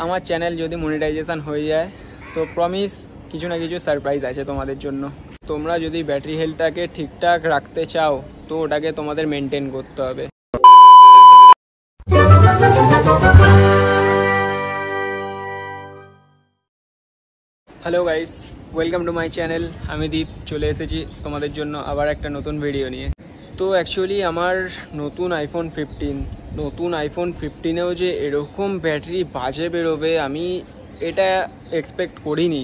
আমার চ্যানেল যদি মনিটাইজেশন হয়ে যায় তো প্রমিস কিছু না কিছু সারপ্রাইজ আছে তোমাদের জন্য। তোমরা যদি ব্যাটারি হেলথটাকে ঠিকঠাক রাখতে চাও তো ওটাকে তোমাদের মেনটেন করতে হবে। Hello guys, welcome to my channel. আমি দীপ চলে এসেছি তোমাদের জন্য আবার একটা নতুন ভিডিও নিয়ে। তো অ্যাকচুয়ালি আমার নতুন আইফোন 15 যে এরকম ব্যাটারি বাজে বেরোবে আমি এটা এক্সপেক্ট করিনি।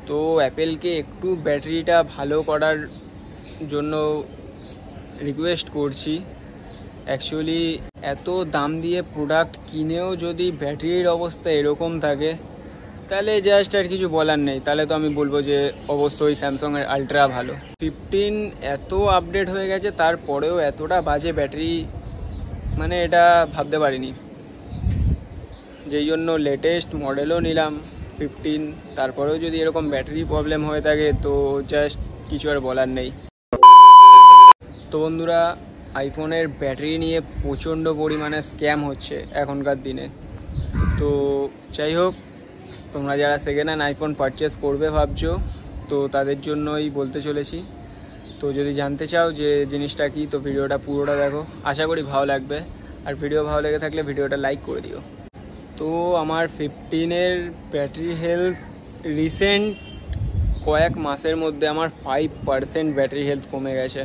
তো অ্যাপেলকে একটু ব্যাটারিটা ভালো করার জন্য রিকোয়েস্ট করছি। অ্যাকচুয়ালি এত দাম দিয়ে প্রোডাক্ট কিনেও যদি ব্যাটারির অবস্থা এরকম থাকে তাহলে জাস্ট আর কিছু বলার নেই। তাহলে তো আমি বলবো যে অবশ্যই স্যামসাংয়ের আলট্রা ভালো। 15 এত আপডেট হয়ে গেছে তারপরেও এতটা বাজে ব্যাটারি, মানে এটা ভাবতে পারিনি। যেই জন্য লেটেস্ট মডেলও নিলাম 15, তারপরেও যদি এরকম ব্যাটারি প্রবলেম হয়ে থাকে তো জাস্ট কিছু আর বলার নেই। তো বন্ধুরা, আইফোনের ব্যাটারি নিয়ে প্রচণ্ড পরিমাণে স্ক্যাম হচ্ছে এখনকার দিনে। তো যাই হোক, তোমরা যারা সেকেন্ড হ্যান্ড আইফোন পারচেস করবে ভাবছো তো তাদের জন্যই বলতে চলেছি। তো যদি জানতে চাও যে জিনিসটা কি তো ভিডিওটা পুরোটা দেখো, আশা করি ভালো লাগবে। আর ভিডিও ভালো লেগে থাকলে ভিডিওটা লাইক করে দিও। তো আমার 15-এর ব্যাটারি হেলথ রিসেন্ট কয়েক মাসের মধ্যে আমার 5% ব্যাটারি হেলথ কমে গেছে।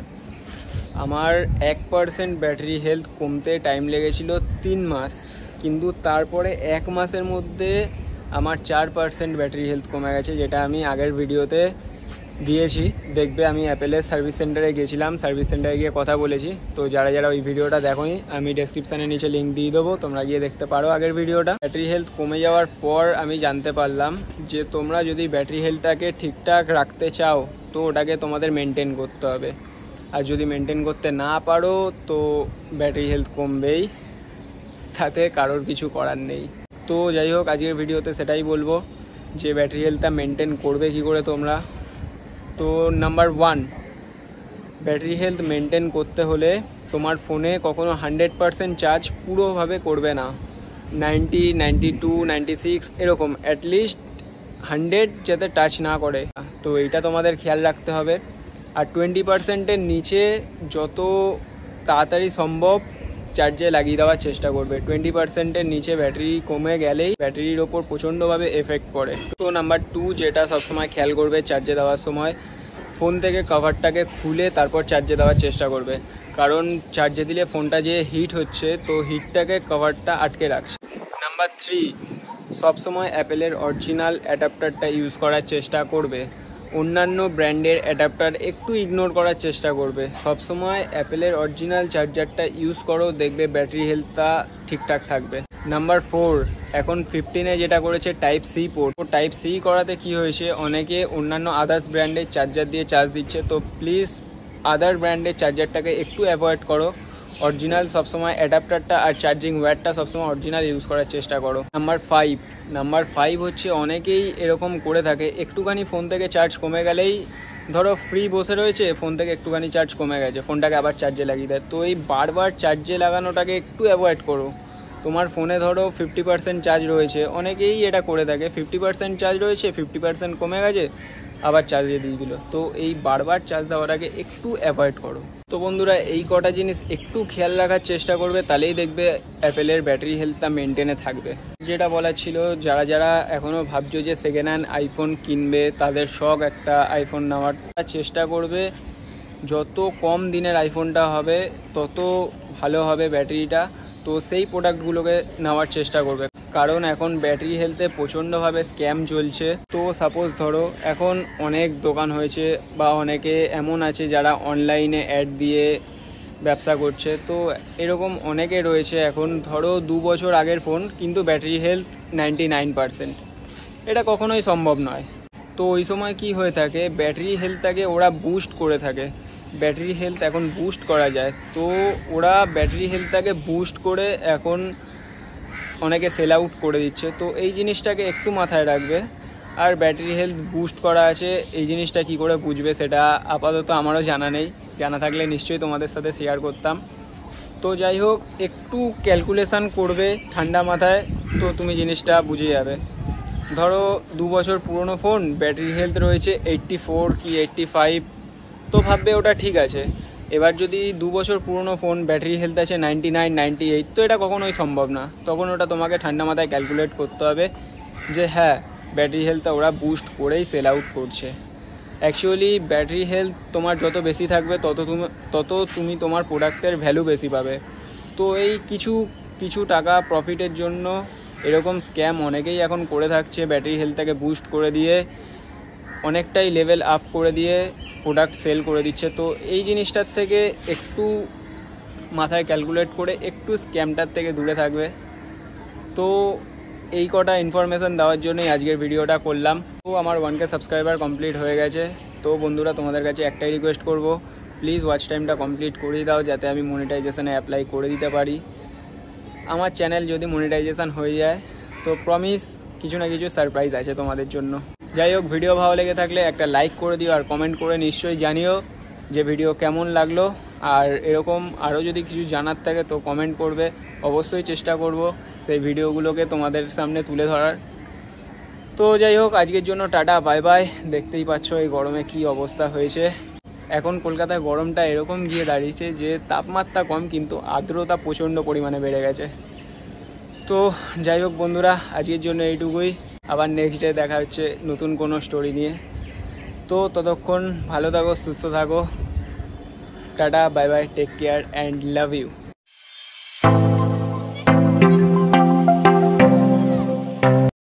আমার 1% ব্যাটারি হেলথ কমতে টাইম লেগেছিল 3 মাস, কিন্তু তারপরে 1 মাসের মধ্যে আমার 4% ব্যাটারি হেলথ কমে গেছে, যেটা আমি আগের ভিডিওতে দিয়েছি। দেখবে আমি অ্যাপেলের সার্ভিস সেন্টারে গেছিলাম, সার্ভিস সেন্টারে গিয়ে কথা বলেছি। তো যারা ওই ভিডিওটা দেখোনি আমি ডেসক্রিপশানে নিচে লিঙ্ক দিয়ে দেবো, তোমরা গিয়ে দেখতে পারো আগের ভিডিওটা। ব্যাটারি হেলথ কমে যাওয়ার পর আমি জানতে পারলাম যে তোমরা যদি ব্যাটারি হেলথটাকে ঠিকঠাক রাখতে চাও তো ওটাকে তোমাদের মেনটেন করতে হবে। আর যদি মেনটেন করতে না পারো তো ব্যাটারি হেলথ কমবেই, তাতে কারোর কিছু করার নেই। তো যাই হোক, আজকের ভিডিওতে সেটাই বলবো যে ব্যাটারি হেলথটা মেনটেন করবে কী করে তোমরা। তো নাম্বার 1, ব্যাটারি হেলথ মেনটেন করতে হলে তোমার ফোনে কখনো 100% চার্জ পুরোভাবে করবে না। 90, 92, 96 এরকম অ্যাটলিস্ট 100 যাতে টাচ না করে। তো এইটা তোমাদের খেয়াল রাখতে হবে। আর 20%-এর নিচে যত তাড়াতাড়ি সম্ভব চার্জে লাগিয়ে দেওয়ার চেষ্টা করবে। 20%-এর নিচে ব্যাটারি কমে গেলেই ব্যাটারির ওপর প্রচণ্ডভাবে এফেক্ট পড়ে। তো নাম্বার 2 যেটা সবসময় খেয়াল করবে চার্জে দেওয়ার সময়, ফোন থেকে কভারটাকে খুলে তারপর চার্জে দেওয়ার চেষ্টা করবে। কারণ চার্জে দিলে ফোনটা যে হিট হচ্ছে তো হিটটাকে কভারটা আটকে রাখছে। নাম্বার 3, সবসময় অ্যাপেলের অরিজিনাল অ্যাডাপ্টারটা ইউজ করার চেষ্টা করবে। অন্যান্য ব্র্যান্ডের অ্যাডাপ্টার একটু ইগনোর করার চেষ্টা করবে। সবসময় অ্যাপেলের অরিজিনাল চার্জারটা ইউজ করো, দেখবে ব্যাটারি হেলথটা ঠিকঠাক থাকবে। নাম্বার 4, এখন 15-এ যেটা করেছে type C port. Type C করাতে কি হয়েছে, অনেকে অন্যান্য আদার্স ব্র্যান্ডের চার্জার দিয়ে চার্জ দিচ্ছে। তো প্লিজ আদার ব্র্যান্ডের চার্জারটাকে একটু অ্যাভয়েড করো। অরিজিনাল সবসময় অ্যাডাপ্টারটা আর চার্জিং ওয়্যারটা সবসময় অরিজিনাল ইউজ করার চেষ্টা করো। নাম্বার 5 হচ্ছে অনেকেই এরকম করে থাকে, একটুখানি ফোন থেকে চার্জ কমে গেলেই, ধরো ফ্রি বসে রয়েছে ফোন থেকে একটুখানি চার্জ কমে গেছে, ফোনটাকে আবার চার্জে লাগিয়ে দেয়। তো এই বারবার চার্জে লাগানোটাকে একটু অ্যাভয়েড করো। তোমার ফোনে ধরো 50% চার্জ রয়েছে, অনেকেই এটা করে থাকে, 50% চার্জ রয়েছে 50% কমে গেছে আবার চার্জে দিয়ে দিল। তো এই বারবার চার্জ দেওয়াটাকে একটু অ্যাভয়েড করো। তো বন্ধুরা, এই কটা জিনিস একটু খেয়াল রাখার চেষ্টা করবে, তাহলেই দেখবে অ্যাপেলের ব্যাটারি হেলথটা মেনটেনে থাকবে। যেটা বলার ছিল, যারা এখনও ভাবছো যে সেকেন্ড হ্যান্ড আইফোন কিনবে, তাদের শখ একটা আইফোন নেওয়ার চেষ্টা করবে। যত কম দিনের আইফোনটা হবে তত ভালো হবে ব্যাটারিটা। তো সেই প্রোডাক্টগুলোকে নেওয়ার চেষ্টা করবে, কারণ এখন ব্যাটারি হেলথে প্রচণ্ডভাবে স্ক্যাম চলছে। তো সাপোজ ধরো এখন অনেক দোকান হয়েছে বা অনেকে এমন আছে যারা অনলাইনে অ্যাড দিয়ে ব্যবসা করছে। তো এরকম অনেকে রয়েছে, এখন ধরো 2 বছর আগের ফোন কিন্তু ব্যাটারি হেলথ 99%, এটা কখনোই সম্ভব নয়। তো ওই সময় কি হয়ে থাকে, ব্যাটারি হেলথটাকে ওরা বুস্ট করে থাকে। ব্যাটারি হেলথ এখন বুস্ট করা যায়, তো ওরা ব্যাটারি হেলথটাকে বুস্ট করে এখন অনেকে সেল আউট করে দিচ্ছে। তো এই জিনিসটাকে একটু মাথায় রাখবে। আর ব্যাটারি হেলথ বুস্ট করা আছে এই জিনিসটা কি করে বুঝবে সেটা আপাতত আমারও জানা নেই, জানা থাকলে নিশ্চয়ই তোমাদের সাথে শেয়ার করতাম। তো যাই হোক, একটু ক্যালকুলেশান করবে ঠান্ডা মাথায়, তো তুমি জিনিসটা বুঝে যাবে। ধরো 2 বছর পুরনো ফোন, ব্যাটারি হেলথ রয়েছে 84 কি 85, তো ভাববে ওটা ঠিক আছে। এবার যদি 2 বছর পুরনো ফোন ব্যাটারি হেলথ আছে 99 98, তো এটা কখনোই সম্ভব না। তখন ওটা তোমাকে ঠান্ডা মাথায় ক্যালকুলেট করতে হবে যে হ্যাঁ, ব্যাটারি হেলথটা ওরা বুস্ট করেই সেল আউট করছে। অ্যাকচুয়ালি ব্যাটারি হেলথ তোমার যত বেশি থাকবে তত তুমি তোমার প্রোডাক্টের ভ্যালু বেশি পাবে। তো এই কিছু টাকা প্রফিটের জন্য এরকম স্ক্যাম অনেকেই এখন করে থাকছে। ব্যাটারি হেলথটাকে বুস্ট করে দিয়ে অনেকটাই লেভেল আপ করে দিয়ে প্রোডাক্ট সেল করে দিচ্ছে। তো এই জিনিসটার থেকে একটু মাথায় ক্যালকুলেট করে একটু স্ক্যামটার থেকে দূরে থাকবে। তো এই কটা ইনফরমেশান দেওয়ার জন্যই আজকের ভিডিওটা করলাম। তো আমার 1K সাবস্ক্রাইবার কমপ্লিট হয়ে গেছে। তো বন্ধুরা, তোমাদের কাছে একটাই রিকোয়েস্ট করব, প্লিজ ওয়াচ টাইমটা কমপ্লিট করিয়ে দাও যাতে আমি মনিটাইজেশানে অ্যাপ্লাই করে দিতে পারি। আমার চ্যানেল যদি মনিটাইজেশান হয়ে যায় তো প্রমিস কিছু না কিছু সারপ্রাইজ আছে তোমাদের জন্য। যাই হোক, ভিডিও ভালো লেগে থাকলে একটা লাইক করে দিও আর কমেন্ট করে নিশ্চয়ই জানিও যে ভিডিও কেমন লাগলো। আর এরকম আরও যদি কিছু জানার থাকে তো কমেন্ট করবে, অবশ্যই চেষ্টা করব সেই ভিডিওগুলোকে তোমাদের সামনে তুলে ধরার। তো যাই হোক, আজকের জন্য টাটা, বাই বাই। দেখতেই পাচ্ছ এই গরমে কি অবস্থা হয়েছে। এখন কলকাতায় গরমটা এরকম গিয়ে দাঁড়িয়েছে যে তাপমাত্রা কম কিন্তু আর্দ্রতা প্রচণ্ড পরিমাণে বেড়ে গেছে। তো যাই হোক বন্ধুরা, আজকের জন্য এইটুকুই। আবার নেক্সট ডে দেখা হচ্ছে নতুন কোনো স্টোরি নিয়ে। তো ততক্ষণ ভালো থাকো, সুস্থ থাকো। Tata, bye bye, take care and love you.